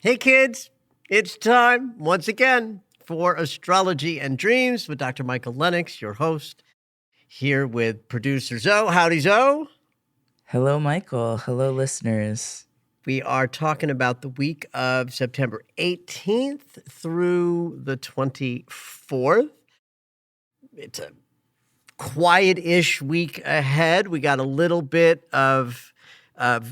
Hey kids, it's time once again for Astrology and Dreams with Dr. Michael Lennox, your host, here with producer Zoe. Howdy, Zoe. Hello, Michael. Hello, listeners. We are talking about the week of September 18th through the 24th. It's a quiet-ish week ahead. We got a little bit of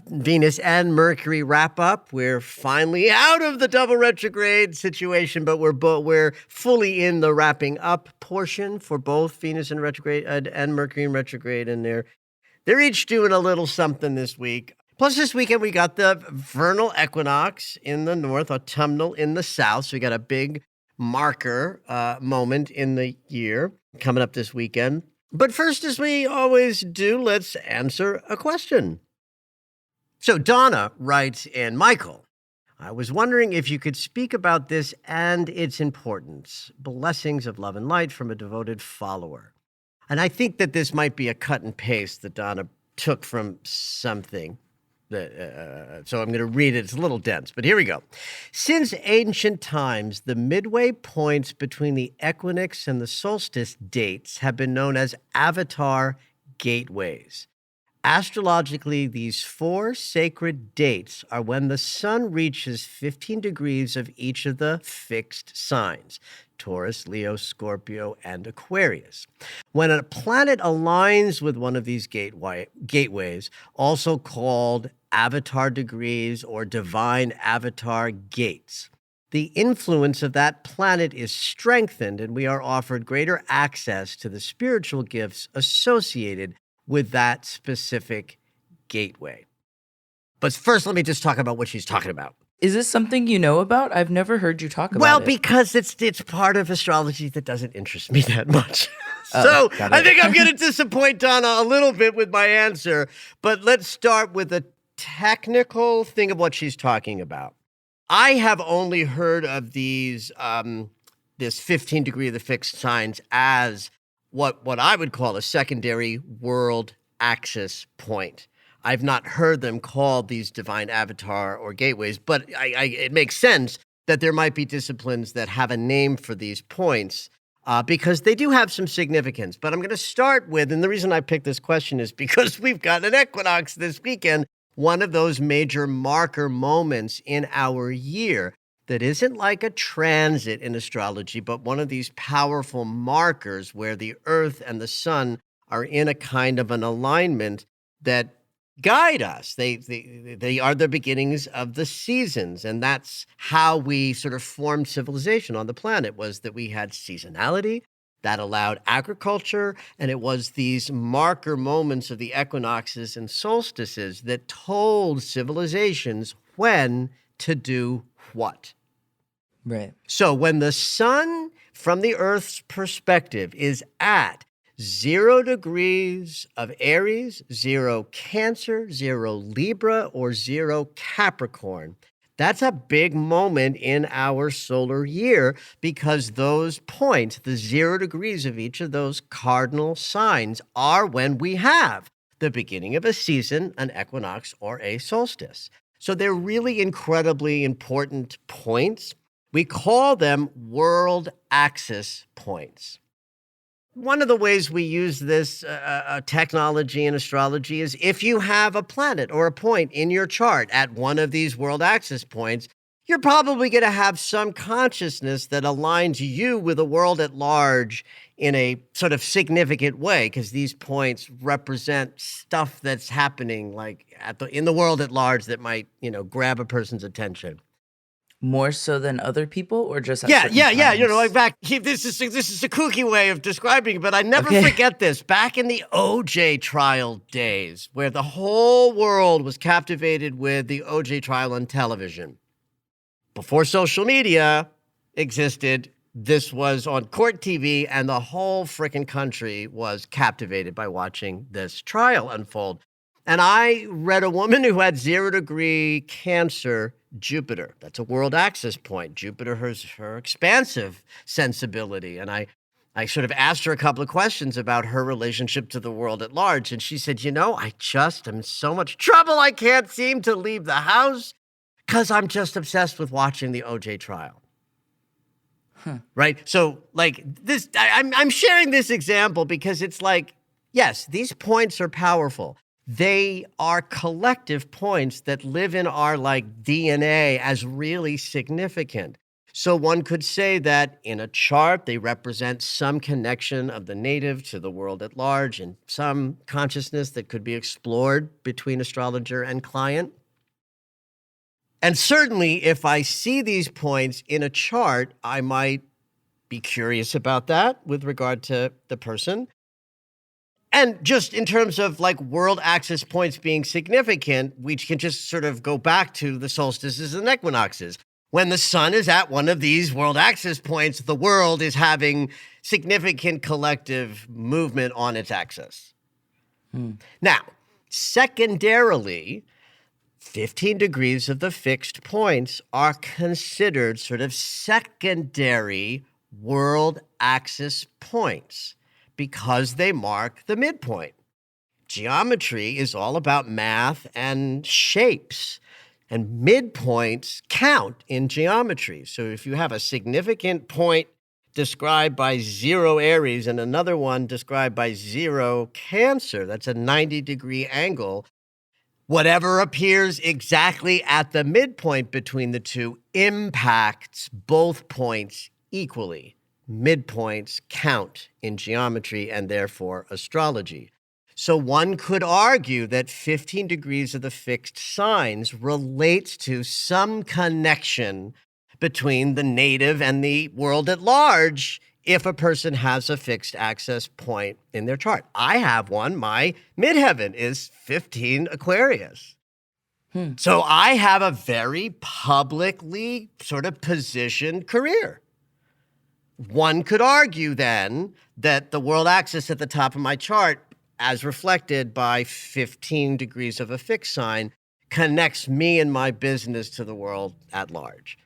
Venus and Mercury wrap up. We're finally out of the double retrograde situation, but we're fully in the wrapping up portion for both Venus in retrograde and Mercury in retrograde, and they're each doing a little something this week. Plus, this weekend we got the vernal equinox in the north, autumnal in the south. So we got a big marker moment in the year coming up this weekend. But first, as we always do, let's answer a question. So Donna writes in, Michael, I was wondering if you could speak about this and its importance. Blessings of love and light from a devoted follower. And I think that this might be a cut and paste that Donna took from something. So I'm going to read it. It's a little dense, but here we go. Since ancient times, the midway points between the equinox and the solstice dates have been known as avatar gateways. Astrologically, these four sacred dates are when the sun reaches 15 degrees of each of the fixed signs, Taurus, Leo, Scorpio, and Aquarius. When a planet aligns with one of these gateways, also called avatar degrees or divine avatar gates, the influence of that planet is strengthened and we are offered greater access to the spiritual gifts associated with that specific gateway. But first, let me just talk about what she's talking about. Is this something you know about? I've never heard you talk about it. Well, because it's part of astrology that doesn't interest me that much. So I think I'm going to disappoint Donna a little bit with my answer. But let's start with a technical thing of what she's talking about. I have only heard of these this 15 degree of the fixed signs as what I would call a secondary world axis point. I've not heard them called these divine avatar or gateways, but it makes sense that there might be disciplines that have a name for these points because they do have some significance. But I'm going to start with, and the reason I picked this question is because we've got an equinox this weekend, one of those major marker moments in our year that isn't like a transit in astrology, but one of these powerful markers where the earth and the sun are in a kind of an alignment that guide us. They are the beginnings of the seasons, and that's how we sort of formed civilization on the planet, was that we had seasonality that allowed agriculture, and it was these marker moments of the equinoxes and solstices that told civilizations when to do what. Right. So when the sun, from the Earth's perspective, is at 0 degrees of Aries, 0 Cancer, 0 Libra, or 0 Capricorn, that's a big moment in our solar year because those points, the 0 degrees of each of those cardinal signs, are when we have the beginning of a season, an equinox, or a solstice. So they're really incredibly important points. We call them world axis points. One of the ways we use this technology in astrology is if you have a planet or a point in your chart at one of these world axis points, you're probably going to have some consciousness that aligns you with the world at large in a sort of significant way, because these points represent stuff that's happening like in the world at large that might, grab a person's attention. More so than other people, or just at Yeah, certain yeah. You know, like times? this is a kooky way of describing it, but I never Okay. forget this. Back in the OJ trial days, where the whole world was captivated with the OJ trial on television, before social media existed, this was on court TV, and the whole freaking country was captivated by watching this trial unfold. And I read a woman who had 0-degree Cancer Jupiter. That's a world axis point. Jupiter has her expansive sensibility. And I sort of asked her a couple of questions about her relationship to the world at large. And she said, I just am in so much trouble. I can't seem to leave the house because I'm just obsessed with watching the OJ trial. Right? So, like this, I'm sharing this example because it's like, yes, these points are powerful. They are collective points that live in our like DNA as really significant. So one could say that in a chart, they represent some connection of the native to the world at large and some consciousness that could be explored between astrologer and client. And certainly, if I see these points in a chart, I might be curious about that with regard to the person. And just in terms of like world axis points being significant, we can just sort of go back to the solstices and equinoxes. When the sun is at one of these world axis points, the world is having significant collective movement on its axis. Now, secondarily, 15 degrees of the fixed points are considered sort of secondary world axis points because they mark the midpoint. Geometry is all about math and shapes, and midpoints count in geometry. So if you have a significant point described by 0 Aries and another one described by 0 Cancer, that's a 90-degree angle. Whatever appears exactly at the midpoint between the two impacts both points equally. Midpoints count in geometry and therefore astrology. So one could argue that 15 degrees of the fixed signs relates to some connection between the native and the world at large if a person has a fixed axis point in their chart. I have one. My midheaven is 15 Aquarius. So I have a very publicly sort of positioned career. One could argue then that the world axis at the top of my chart, as reflected by 15 degrees of a fixed sign, connects me and my business to the world at large.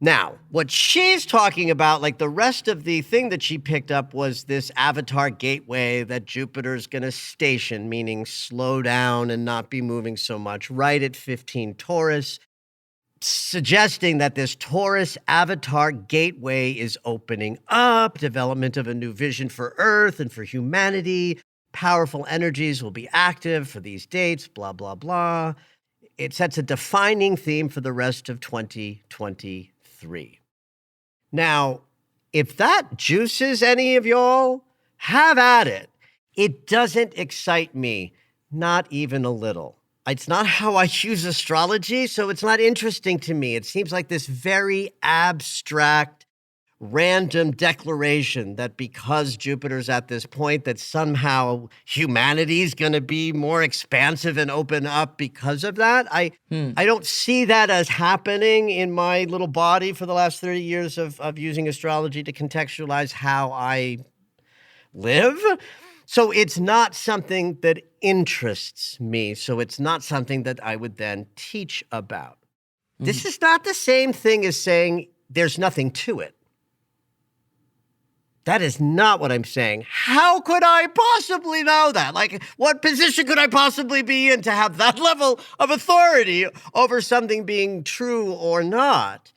Now, what she's talking about, like the rest of the thing that she picked up was this avatar gateway that Jupiter's going to station, meaning slow down and not be moving so much, right at 15 Taurus, suggesting that this Taurus avatar gateway is opening up, development of a new vision for Earth and for humanity. Powerful energies will be active for these dates, blah, blah, blah. It sets a defining theme for the rest of 2023. Now, if that juices any of y'all, have at it. It doesn't excite me, not even a little. It's not how I use astrology, so it's not interesting to me. It seems like this very abstract, random declaration that because Jupiter's at this point, that somehow humanity's going to be more expansive and open up because of that. I don't see that as happening in my little body for the last 30 years of using astrology to contextualize how I live. So it's not something that interests me. So it's not something that I would then teach about. This is not the same thing as saying there's nothing to it. That is not what I'm saying. How could I possibly know that? Like, what position could I possibly be in to have that level of authority over something being true or not?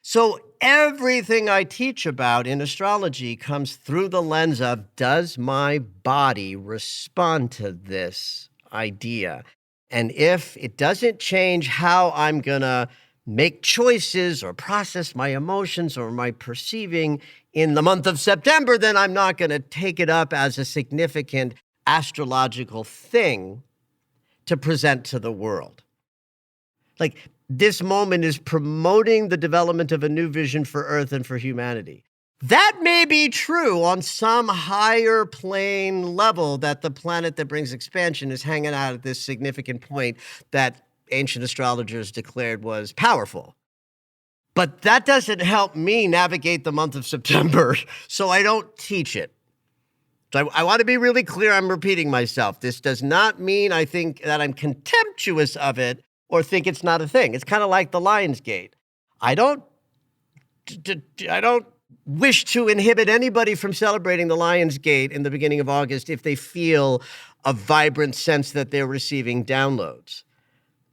So everything I teach about in astrology comes through the lens of, does my body respond to this idea? And if it doesn't change how I'm going to make choices or process my emotions or my perceiving in the month of September, then I'm not going to take it up as a significant astrological thing to present to the world. Like, this moment is promoting the development of a new vision for Earth and for humanity. That may be true on some higher plane level, that the planet that brings expansion is hanging out at this significant point that ancient astrologers declared was powerful. But that doesn't help me navigate the month of September, so I don't teach it. So I want to be really clear. I'm repeating myself. This does not mean I think that I'm contemptuous of it or think it's not a thing. It's kind of like the Lionsgate. I don't wish to inhibit anybody from celebrating the Lionsgate in the beginning of August if they feel a vibrant sense that they're receiving downloads,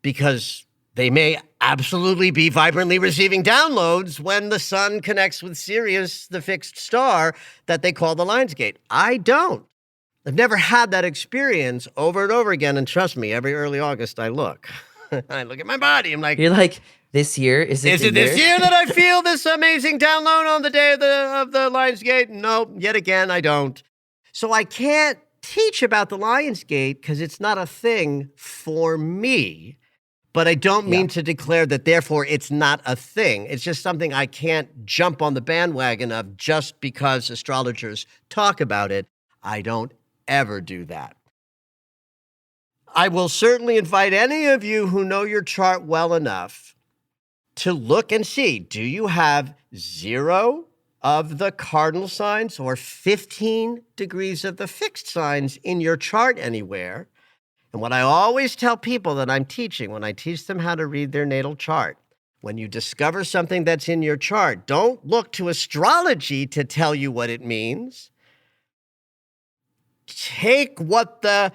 because they may absolutely be vibrantly receiving downloads when the sun connects with Sirius, the fixed star that they call the Lionsgate. I don't. I've never had that experience over and over again. And trust me, every early August I look. I look at my body. I'm like, You're like, this year? Is it this year that I feel this amazing download on the day of the Lionsgate? No, yet again, I don't. So I can't teach about the Lionsgate because it's not a thing for me. But I don't mean to declare that, therefore, it's not a thing. It's just something I can't jump on the bandwagon of just because astrologers talk about it. I don't ever do that. I will certainly invite any of you who know your chart well enough to look and see, do you have 0 of the cardinal signs or 15 degrees of the fixed signs in your chart anywhere? And what I always tell people that I'm teaching, when I teach them how to read their natal chart, when you discover something that's in your chart, don't look to astrology to tell you what it means. Take what the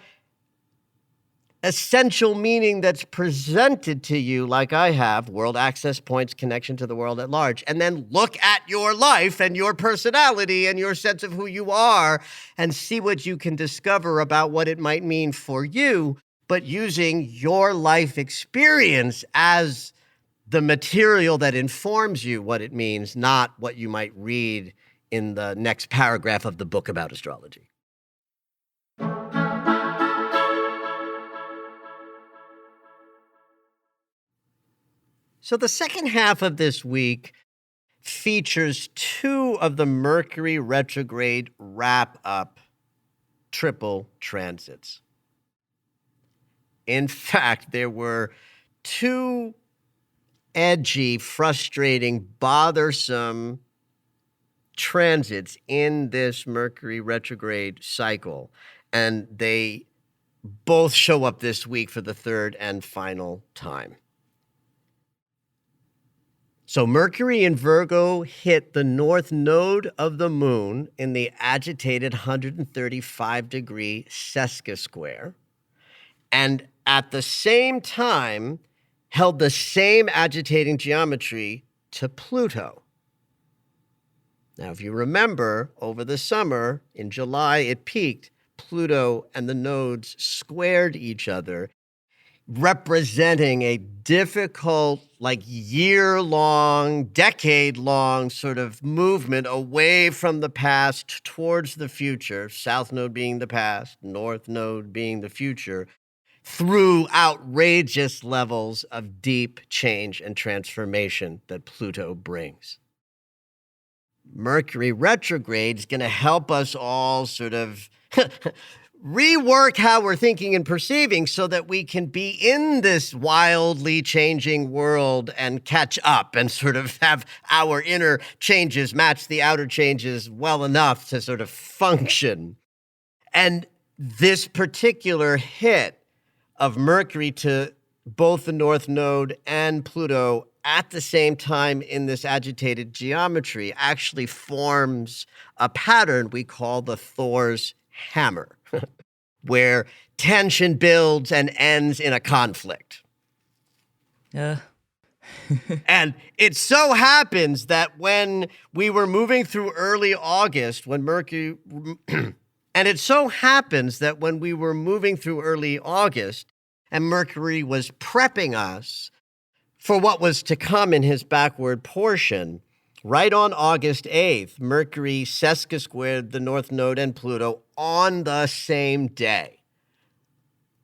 essential meaning that's presented to you, like I have, world access points, connection to the world at large, and then look at your life and your personality and your sense of who you are and see what you can discover about what it might mean for you, but using your life experience as the material that informs you what it means, not what you might read in the next paragraph of the book about astrology. So the second half of this week features 2 of the Mercury retrograde wrap-up triple transits. In fact, there were 2 edgy, frustrating, bothersome transits in this Mercury retrograde cycle, and they both show up this week for the third and final time. So Mercury in Virgo hit the north node of the moon in the agitated 135-degree sesquisquare, and at the same time held the same agitating geometry to Pluto. Now, if you remember, over the summer, in July, it peaked. Pluto and the nodes squared each other, representing a difficult, like year-long, decade-long sort of movement away from the past towards the future, south node being the past, north node being the future, through outrageous levels of deep change and transformation that Pluto brings. Mercury retrograde is going to help us all sort of rework how we're thinking and perceiving so that we can be in this wildly changing world and catch up and sort of have our inner changes match the outer changes well enough to sort of function. And this particular hit of Mercury to both the North Node and Pluto at the same time in this agitated geometry actually forms a pattern we call the Thor's hammer, where tension builds and ends in a conflict. And it so happens that when we were moving through early August, when Mercury, and it so happens that when we were moving through early August and Mercury was prepping us for what was to come in his backward portion, right on August 8th, Mercury sesquisquared the North Node and Pluto on the same day.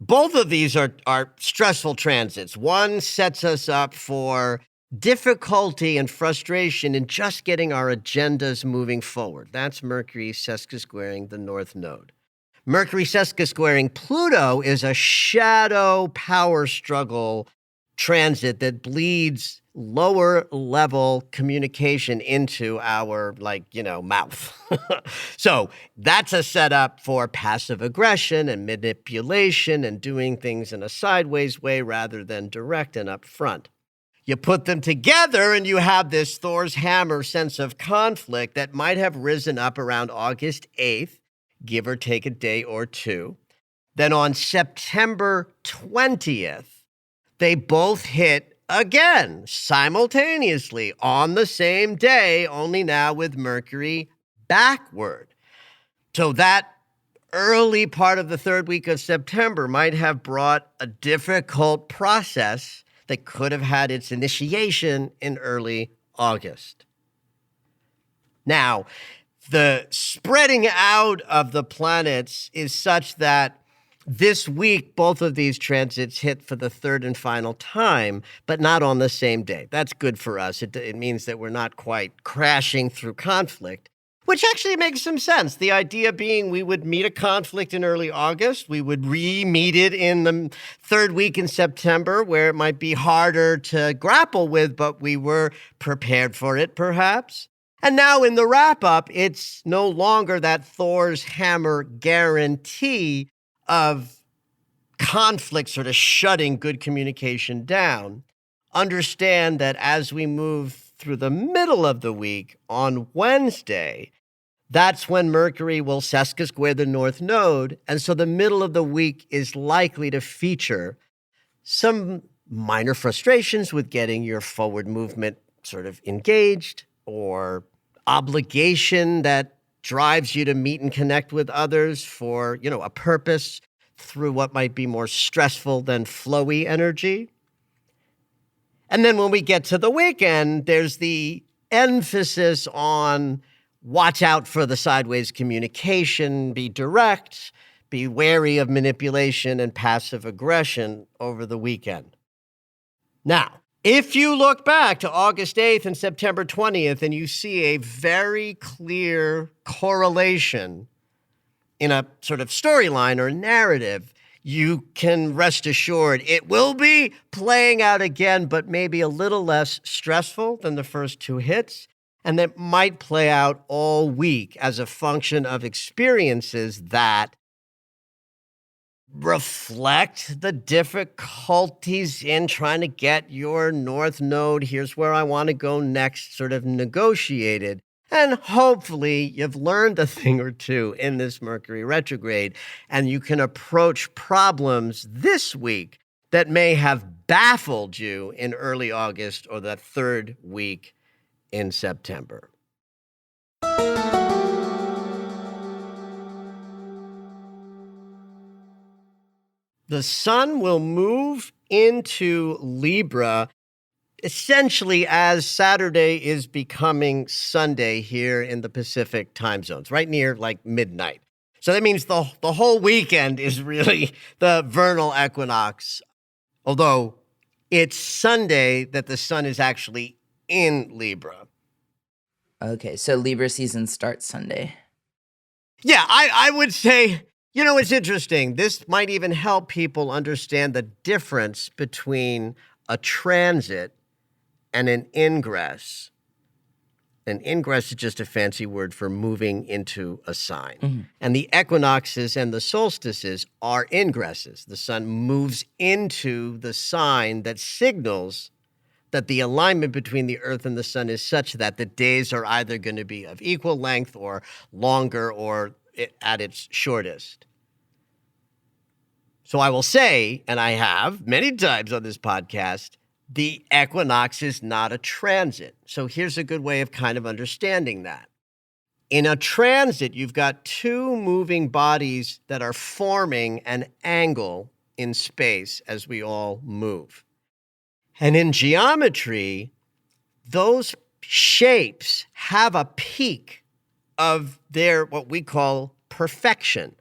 Both of these are stressful transits. One sets us up for difficulty and frustration in just getting our agendas moving forward. That's Mercury sesquisquaring the North Node. Mercury sesquisquaring Pluto is a shadow power struggle transit that bleeds lower level communication into our, mouth. So that's a setup for passive aggression and manipulation and doing things in a sideways way rather than direct and upfront. You put them together and you have this Thor's hammer sense of conflict that might have risen up around August 8th, give or take a day or two. Then on September 20th, they both hit again simultaneously on the same day, only now with Mercury backward. So that early part of the third week of September might have brought a difficult process that could have had its initiation in early August. Now, the spreading out of the planets is such that this week, both of these transits hit for the third and final time, but not on the same day. That's good for us. It means that we're not quite crashing through conflict, which actually makes some sense. The idea being we would meet a conflict in early August. We would re-meet it in the third week in September, where it might be harder to grapple with, but we were prepared for it, perhaps. And now in the wrap-up, it's no longer that Thor's hammer guarantee of conflict sort of shutting good communication down. Understand that as we move through the middle of the week on Wednesday, that's when Mercury will sesquisquare the North Node. And so the middle of the week is likely to feature some minor frustrations with getting your forward movement sort of engaged, or obligation that drives you to meet and connect with others for, a purpose through what might be more stressful than flowy energy. And then when we get to the weekend, there's the emphasis on watch out for the sideways communication, be direct, be wary of manipulation and passive aggression over the weekend. Now, if you look back to August 8th and September 20th and you see a very clear correlation in a sort of storyline or narrative, you can rest assured it will be playing out again, but maybe a little less stressful than the first two hits. And that might play out all week as a function of experiences that reflect the difficulties in trying to get your North Node, here's where I want to go next, sort of negotiated. And hopefully you've learned a thing or two in this Mercury retrograde, and you can approach problems this week that may have baffled you in early August or the third week in September. The sun will move into Libra essentially as Saturday is becoming Sunday here in the Pacific time zones, right near like midnight. So that means the whole weekend is really the vernal equinox, although it's Sunday that the sun is actually in Libra. Okay, so Libra season starts Sunday. Yeah, I would say, it's interesting. This might even help people understand the difference between a transit and an ingress. An ingress is just a fancy word for moving into a sign. Mm-hmm. And the equinoxes and the solstices are ingresses. The sun moves into the sign that signals that the alignment between the earth and the sun is such that the days are either going to be of equal length or longer or at its shortest. So I will say, and I have many times on this podcast, the equinox is not a transit. So here's a good way of kind of understanding that. In a transit, you've got two moving bodies that are forming an angle in space as we all move. And in geometry, those shapes have a peak of their what we call perfection.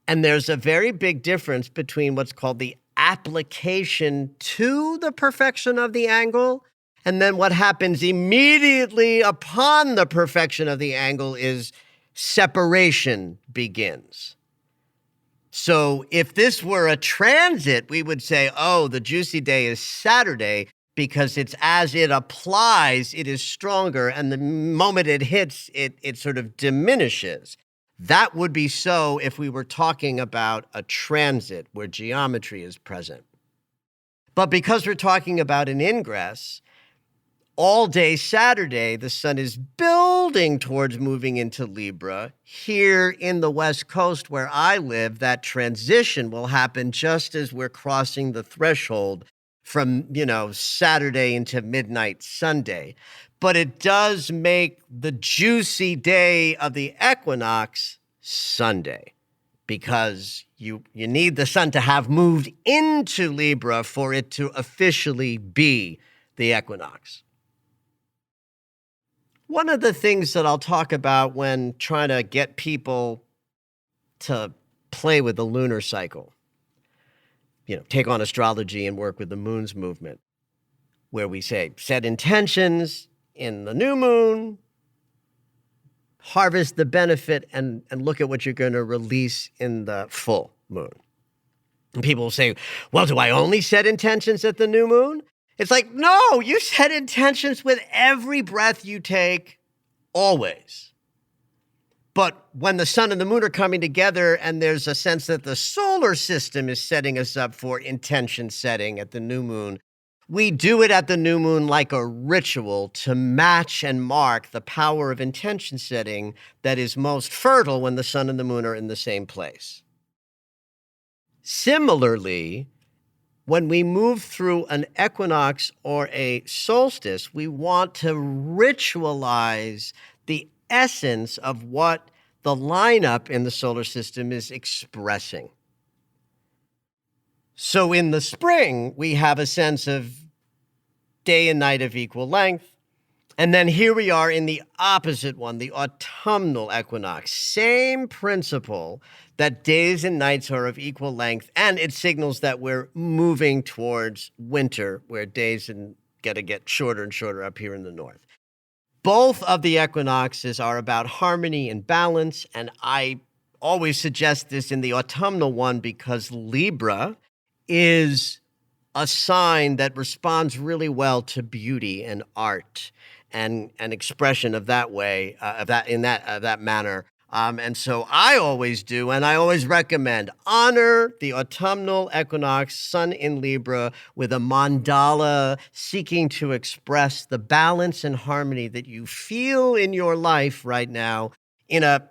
And there's a very big difference between what's called the application to the perfection of the angle, and then what happens immediately upon the perfection of the angle is separation begins. So if this were a transit, we would say, oh, the juicy day is Saturday, because it's as it applies, it is stronger, and the moment it hits, it sort of diminishes. That would be so if we were talking about a transit where geometry is present. But because we're talking about an ingress, all day Saturday, the sun is building towards moving into Libra. Here in the West Coast where I live, that transition will happen just as we're crossing the threshold from, Saturday into midnight Sunday. But it does make the juicy day of the equinox Sunday, because you need the sun to have moved into Libra for it to officially be the equinox. One of the things that I'll talk about when trying to get people to play with the lunar cycle, take on astrology and work with the moon's movement, where we say, set intentions in the new moon, harvest the benefit, and look at what you're going to release in the full moon. And people will say, well, do I only set intentions at the new moon? It's like, no, you set intentions with every breath you take, always. But when the sun and the moon are coming together and there's a sense that the solar system is setting us up for intention setting at the new moon, we do it at the new moon like a ritual to match and mark the power of intention setting that is most fertile when the sun and the moon are in the same place. Similarly, when we move through an equinox or a solstice, we want to ritualize the essence of what the lineup in the solar system is expressing. So in the spring, we have a sense of day and night of equal length. And then here we are in the opposite one, the autumnal equinox. Same principle, that days and nights are of equal length, and it signals that we're moving towards winter, where days get shorter and shorter up here in the north. Both of the equinoxes are about harmony and balance, and I always suggest this in the autumnal one because Libra is a sign that responds really well to beauty and art and expression of that way, of that manner. And so I always do, and I always recommend, honor the autumnal equinox, sun in Libra, with a mandala seeking to express the balance and harmony that you feel in your life right now in a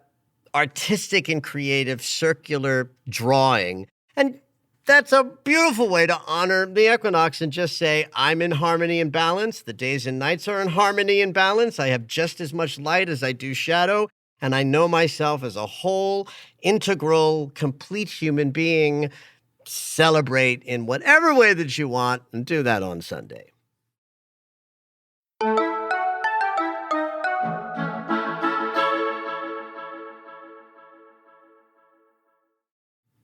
artistic and creative circular drawing. And that's a beautiful way to honor the equinox and just say, I'm in harmony and balance. The days and nights are in harmony and balance. I have just as much light as I do shadow. And I know myself as a whole, integral, complete human being. Celebrate in whatever way that you want, and do that on Sunday.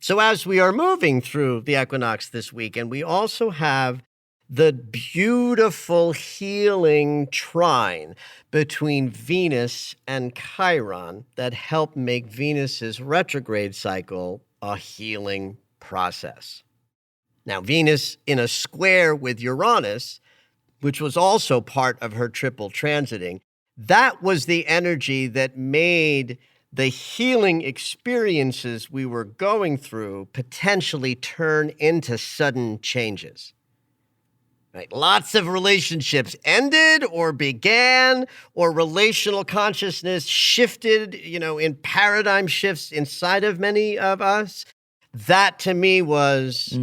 So as we are moving through the equinox this weekend, we also have the beautiful healing trine between Venus and Chiron that help make Venus's retrograde cycle a healing process. Now, Venus in a square with Uranus, which was also part of her triple transiting, that was the energy that made the healing experiences we were going through potentially turn into sudden changes. Right? Lots of relationships ended or began, or relational consciousness shifted, in paradigm shifts inside of many of us. That to me was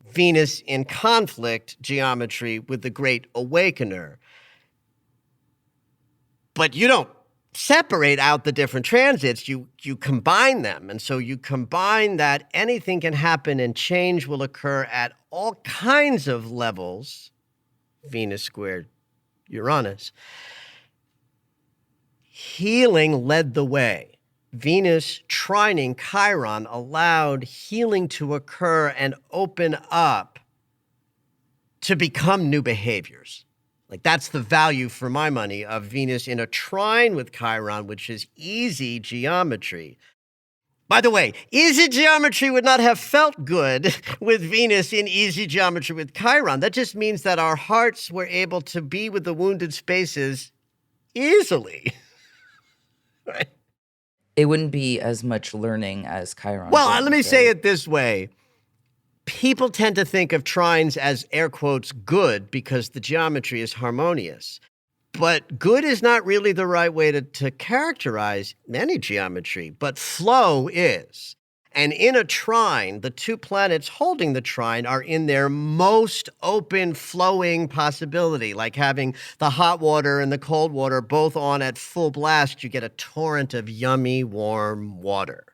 Venus in conflict geometry with the Great Awakener. But you don't separate out the different transits, you combine them. And so you combine that, anything can happen and change will occur at all kinds of levels, Venus squared Uranus. Healing led the way. Venus trining Chiron allowed healing to occur and open up to become new behaviors. Like, that's the value for my money of Venus in a trine with Chiron, which is easy geometry. By the way, easy geometry would not have felt good with Venus in easy geometry with Chiron. That just means that our hearts were able to be with the wounded spaces easily. Right? It wouldn't be as much learning as Chiron. Well, let me say it this way. People tend to think of trines as, air quotes, good because the geometry is harmonious. But good is not really the right way to characterize any geometry, but flow is. And in a trine, the two planets holding the trine are in their most open, flowing possibility, like having the hot water and the cold water both on at full blast. You get a torrent of yummy, warm water.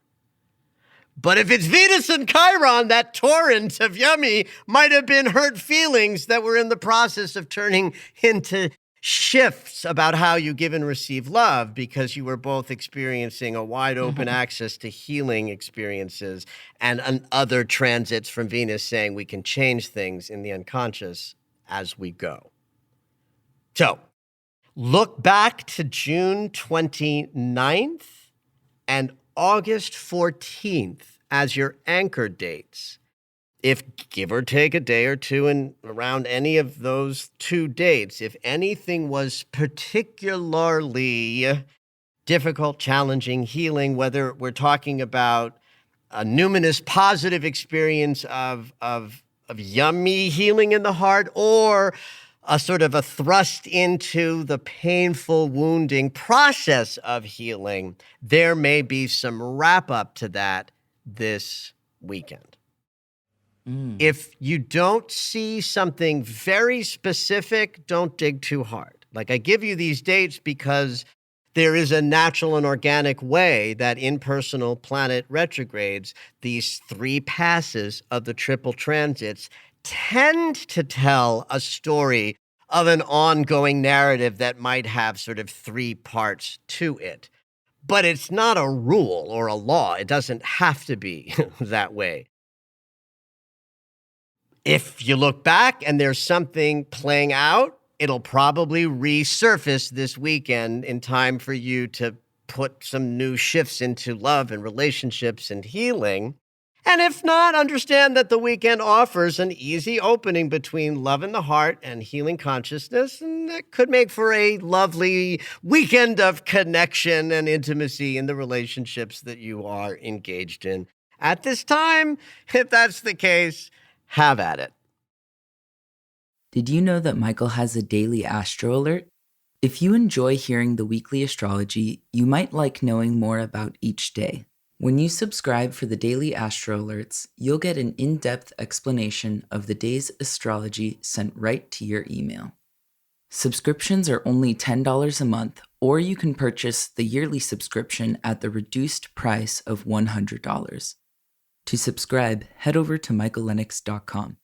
But if it's Venus and Chiron, that torrent of yummy might have been hurt feelings that were in the process of turning into shifts about how you give and receive love, because you were both experiencing a wide open access to healing experiences and other transits from Venus saying we can change things in the unconscious as we go. So look back to June 29th and August 14th as your anchor dates. If, give or take a day or two, and around any of those two dates, if anything was particularly difficult, challenging, healing, whether we're talking about a numinous positive experience of yummy healing in the heart, or a sort of a thrust into the painful wounding process of healing, there may be some wrap up to that this weekend. If you don't see something very specific, don't dig too hard. Like, I give you these dates because there is a natural and organic way that in personal planet retrogrades, these three passes of the triple transits tend to tell a story of an ongoing narrative that might have sort of three parts to it. But it's not a rule or a law. It doesn't have to be that way. If you look back and there's something playing out, it'll probably resurface this weekend in time for you to put some new shifts into love and relationships and healing. And if not, understand that the weekend offers an easy opening between love in the heart and healing consciousness, and that could make for a lovely weekend of connection and intimacy in the relationships that you are engaged in at this time. If that's the case, have at it. Did you know that Michael has a daily astro alert? If you enjoy hearing the weekly astrology, you might like knowing more about each day. When you subscribe for the daily astro alerts, you'll get an in-depth explanation of the day's astrology sent right to your email. Subscriptions are only $10 a month, or you can purchase the yearly subscription at the reduced price of $100. To subscribe, head over to michaellennox.com.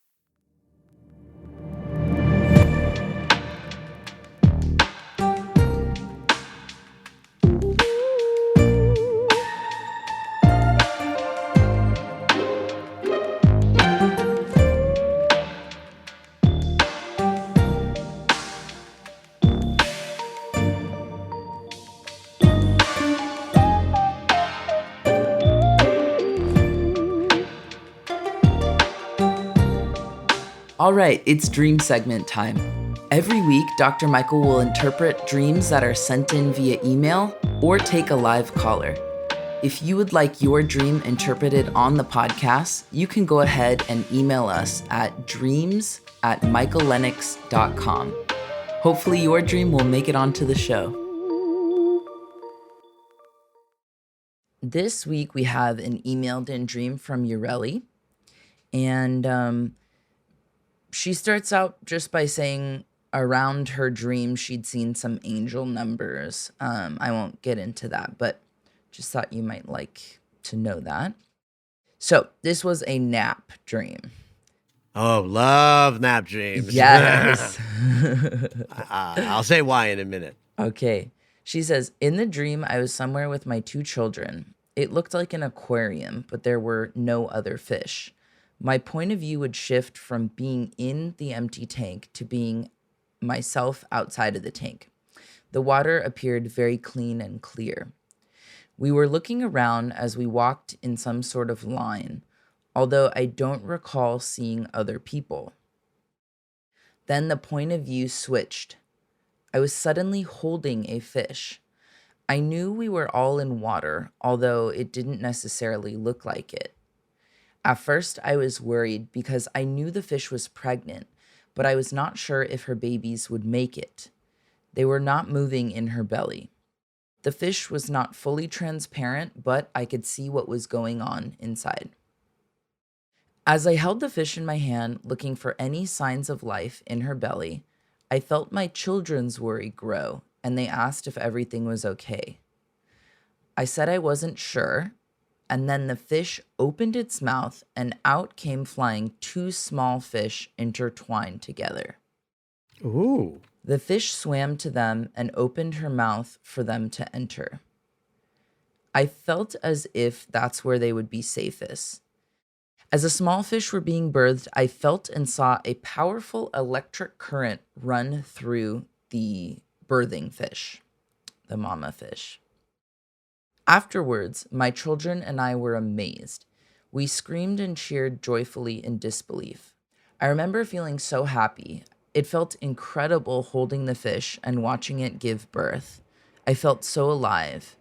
All right, it's dream segment time. Every week, Dr. Michael will interpret dreams that are sent in via email or take a live caller. If you would like your dream interpreted on the podcast, you can go ahead and email us at dreams@michaellennox.com. Hopefully your dream will make it onto the show. This week we have an emailed in dream from Ureli, and she starts out just by saying around her dream she'd seen some angel numbers. I won't get into that, but just thought you might like to know that. So this was a nap dream. Oh, love nap dreams. Yes. I'll say why in a minute. Okay. She says, in the dream, I was somewhere with my 2 children. It looked like an aquarium, but there were no other fish. My point of view would shift from being in the empty tank to being myself outside of the tank. The water appeared very clean and clear. We were looking around as we walked in some sort of line, although I don't recall seeing other people. Then the point of view switched. I was suddenly holding a fish. I knew we were all in water, although it didn't necessarily look like it. At first, I was worried because I knew the fish was pregnant, but I was not sure if her babies would make it. They were not moving in her belly. The fish was not fully transparent, but I could see what was going on inside. As I held the fish in my hand, looking for any signs of life in her belly, I felt my children's worry grow, and they asked if everything was okay. I said I wasn't sure, and then the fish opened its mouth, and out came flying 2 small fish intertwined together. Ooh. The fish swam to them and opened her mouth for them to enter. I felt as if that's where they would be safest. As the small fish were being birthed, I felt and saw a powerful electric current run through the birthing fish, the mama fish. Afterwards, my children and I were amazed. We screamed and cheered joyfully in disbelief. I remember feeling so happy. It felt incredible holding the fish and watching it give birth. I felt so alive.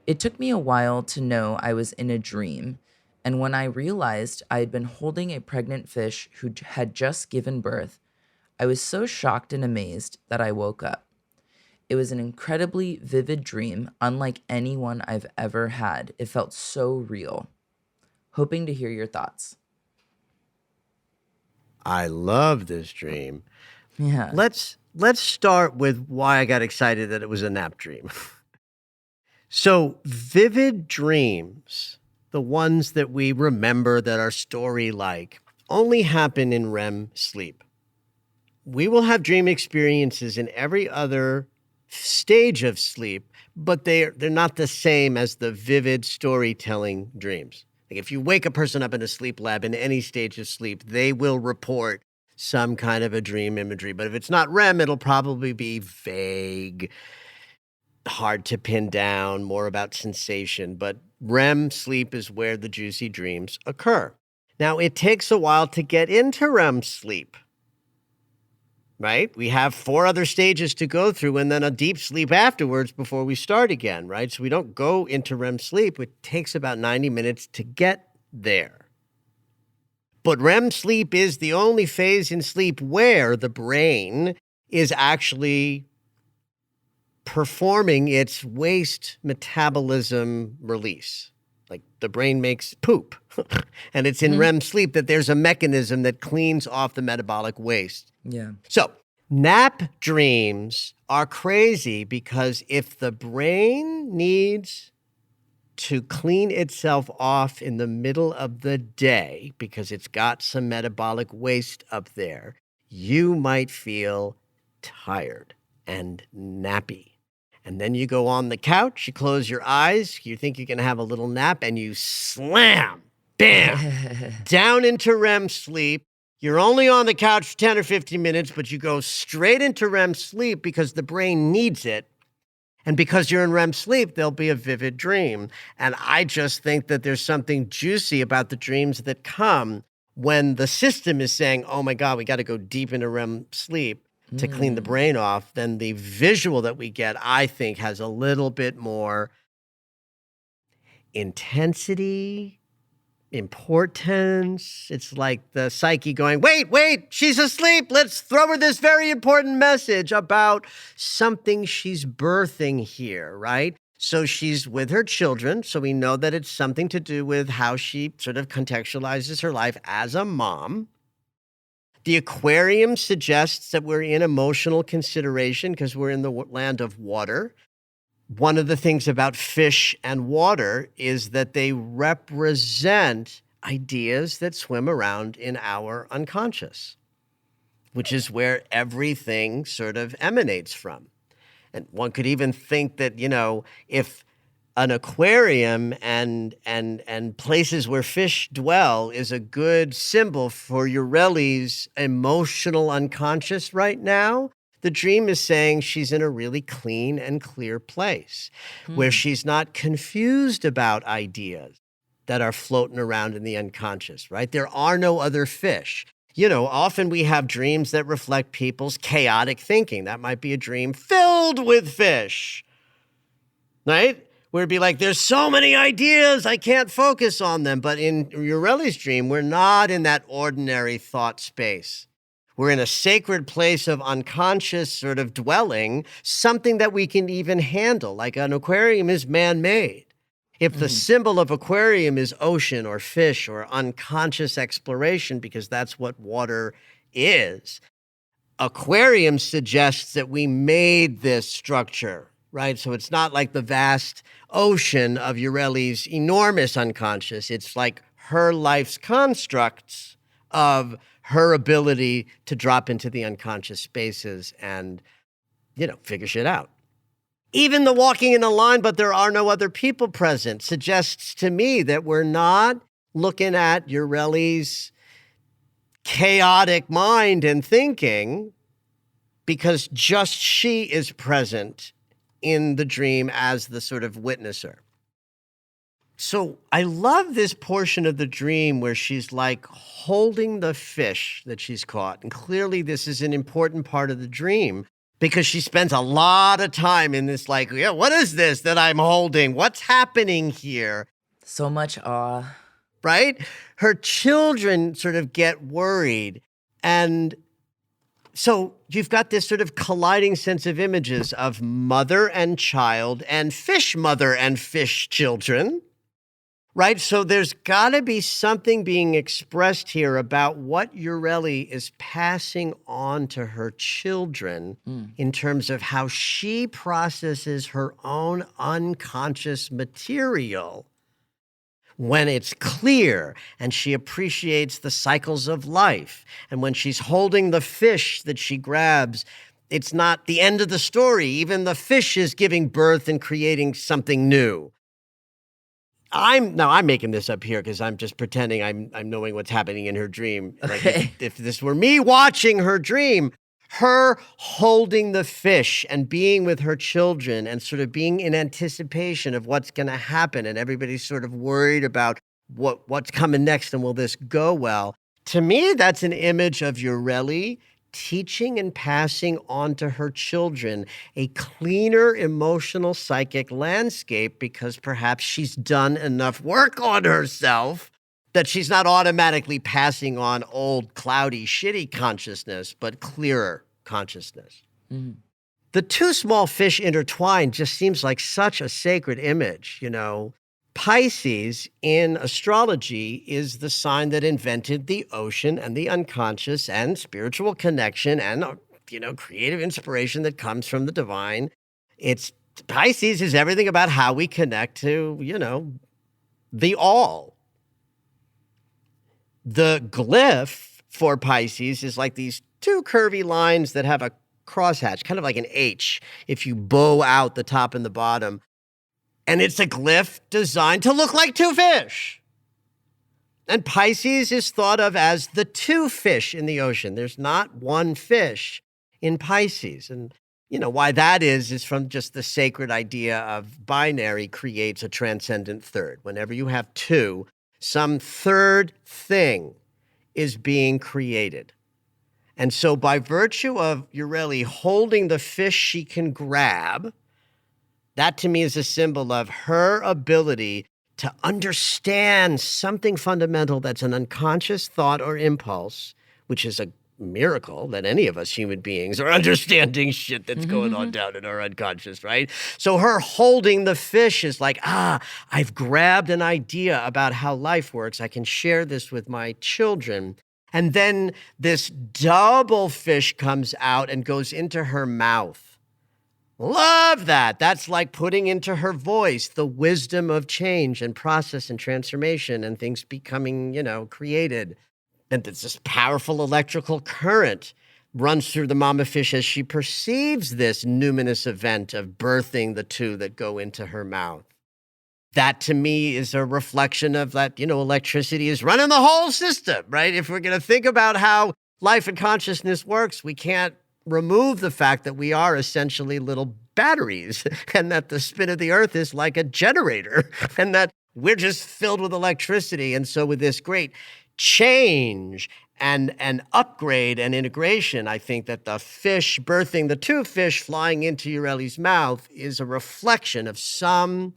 It took me a while to know I was in a dream, and when I realized I had been holding a pregnant fish who had just given birth, I was so shocked and amazed that I woke up. It was an incredibly vivid dream, unlike any one I've ever had. It felt so real. Hoping to hear your thoughts. I love this dream. Yeah. Let's start with why I got excited that it was a nap dream. So vivid dreams, the ones that we remember that are story-like, only happen in REM sleep. We will have dream experiences in every other stage of sleep, but they're not the same as the vivid storytelling dreams. Like if you wake a person up in a sleep lab in any stage of sleep, they will report some kind of a dream imagery. But if it's not REM, it'll probably be vague, hard to pin down, more about sensation. But REM sleep is where the juicy dreams occur. Now, it takes a while to get into REM sleep, right? We have 4 other stages to go through and then a deep sleep afterwards before we start again, right? So we don't go into REM sleep. It takes about 90 minutes to get there. But REM sleep is the only phase in sleep where the brain is actually performing its waste metabolism release. Like the brain makes poop. And it's in REM sleep that there's a mechanism that cleans off the metabolic waste. Yeah. So nap dreams are crazy because if the brain needs to clean itself off in the middle of the day because it's got some metabolic waste up there, you might feel tired and nappy. And then you go on the couch, you close your eyes, you think you're going to have a little nap, and you slam, bam, down into REM sleep. You're only on the couch for 10 or 15 minutes, but you go straight into REM sleep because the brain needs it. And because you're in REM sleep, there'll be a vivid dream. And I just think that there's something juicy about the dreams that come when the system is saying, oh my God, we got to go deep into REM sleep to clean the brain off. Then the visual that we get, I think, has a little bit more intensity, importance. It's like the psyche going, wait, she's asleep. Let's throw her this very important message about something she's birthing here, right? So she's with her children. So we know that it's something to do with how she sort of contextualizes her life as a mom. The aquarium suggests that we're in emotional consideration because we're in the land of water. One of the things about fish and water is that they represent ideas that swim around in our unconscious, which is where everything sort of emanates from. And one could even think that, if an aquarium and places where fish dwell is a good symbol for Ureli's emotional unconscious right now, the dream is saying she's in a really clean and clear place where she's not confused about ideas that are floating around in the unconscious, right? There are no other fish. Often we have dreams that reflect people's chaotic thinking. That might be a dream filled with fish, right? Where it'd be like, there's so many ideas, I can't focus on them. But in Ureli's dream, we're not in that ordinary thought space. We're in a sacred place of unconscious sort of dwelling, something that we can even handle, like an aquarium is man-made. If the symbol of aquarium is ocean or fish or unconscious exploration, because that's what water is, aquarium suggests that we made this structure, right? So it's not like the vast ocean of Ureli's enormous unconscious. It's like her life's constructs of her ability to drop into the unconscious spaces and, figure shit out. Even the walking in a line, but there are no other people present, suggests to me that we're not looking at Ureli's chaotic mind and thinking because just she is present in the dream as the sort of witnesser. So I love this portion of the dream where she's like holding the fish that she's caught. And clearly this is an important part of the dream because she spends a lot of time in this like, what is this that I'm holding? What's happening here? So much awe. Right? Her children sort of get worried. And so you've got this sort of colliding sense of images of mother and child and fish mother and fish children. Right? So there's got to be something being expressed here about what Ureli is passing on to her children in terms of how she processes her own unconscious material when it's clear and she appreciates the cycles of life. And when she's holding the fish that she grabs, it's not the end of the story. Even the fish is giving birth and creating something new. I'm making this up here because I'm just pretending I'm knowing what's happening in her dream. Like if this were me watching her dream, her holding the fish and being with her children and sort of being in anticipation of what's going to happen, and everybody's sort of worried about what's coming next and will this go well. To me, that's an image of Ureli teaching and passing on to her children a cleaner emotional psychic landscape because perhaps she's done enough work on herself that she's not automatically passing on old, cloudy, shitty consciousness, but clearer consciousness. The two small fish intertwined just seems like such a sacred image, Pisces in astrology is the sign that invented the ocean and the unconscious and spiritual connection and, creative inspiration that comes from the divine. Pisces is everything about how we connect to, the all. The glyph for Pisces is like these two curvy lines that have a crosshatch, kind of like an H, if you bow out the top and the bottom. And it's a glyph designed to look like two fish. And Pisces is thought of as the two fish in the ocean. There's not one fish in Pisces. And, why that is from just the sacred idea of binary creates a transcendent third. Whenever you have two, some third thing is being created. And so by virtue of Ureli holding the fish she can grab, that to me is a symbol of her ability to understand something fundamental that's an unconscious thought or impulse, which is a miracle that any of us human beings are understanding shit that's going on down in our unconscious, right? So her holding the fish is like, I've grabbed an idea about how life works. I can share this with my children. And then this double fish comes out and goes into her mouth. Love that. That's like putting into her voice the wisdom of change and process and transformation and things becoming, created. And it's this powerful electrical current runs through the mama fish as she perceives this numinous event of birthing the two that go into her mouth. That to me is a reflection of that, electricity is running the whole system, right? If we're going to think about how life and consciousness works, we can't remove the fact that we are essentially little batteries and that the spin of the earth is like a generator and that we're just filled with electricity. And so with this great change and upgrade and integration, I think that the fish birthing the two fish flying into Ureli's mouth is a reflection of some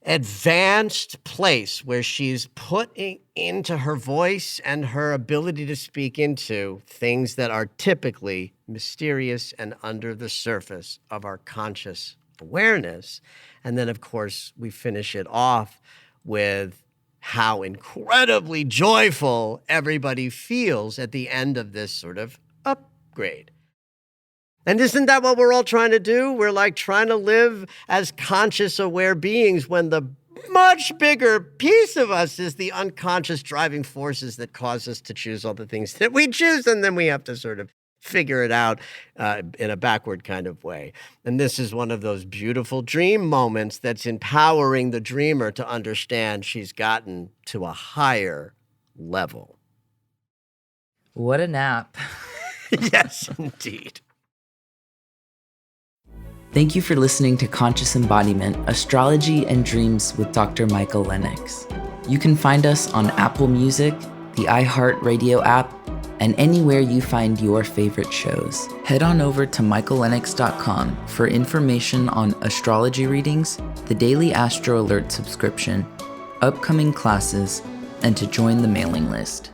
advanced place where she's putting into her voice and her ability to speak into things that are typically mysterious and under the surface of our conscious awareness. And then, of course, we finish it off with how incredibly joyful everybody feels at the end of this sort of upgrade. And isn't that what we're all trying to do? We're like trying to live as conscious, aware beings when the much bigger piece of us is the unconscious driving forces that cause us to choose all the things that we choose. And then we have to sort of figure it out in a backward kind of way. And this is one of those beautiful dream moments that's empowering the dreamer to understand she's gotten to a higher level. What a nap. Yes, indeed. Thank you for listening to Conscious Embodiment, Astrology and Dreams with Dr. Michael Lennox. You can find us on Apple Music, the iHeartRadio app, and anywhere you find your favorite shows. Head on over to michaellennox.com for information on astrology readings, the daily Astro Alert subscription, upcoming classes, and to join the mailing list.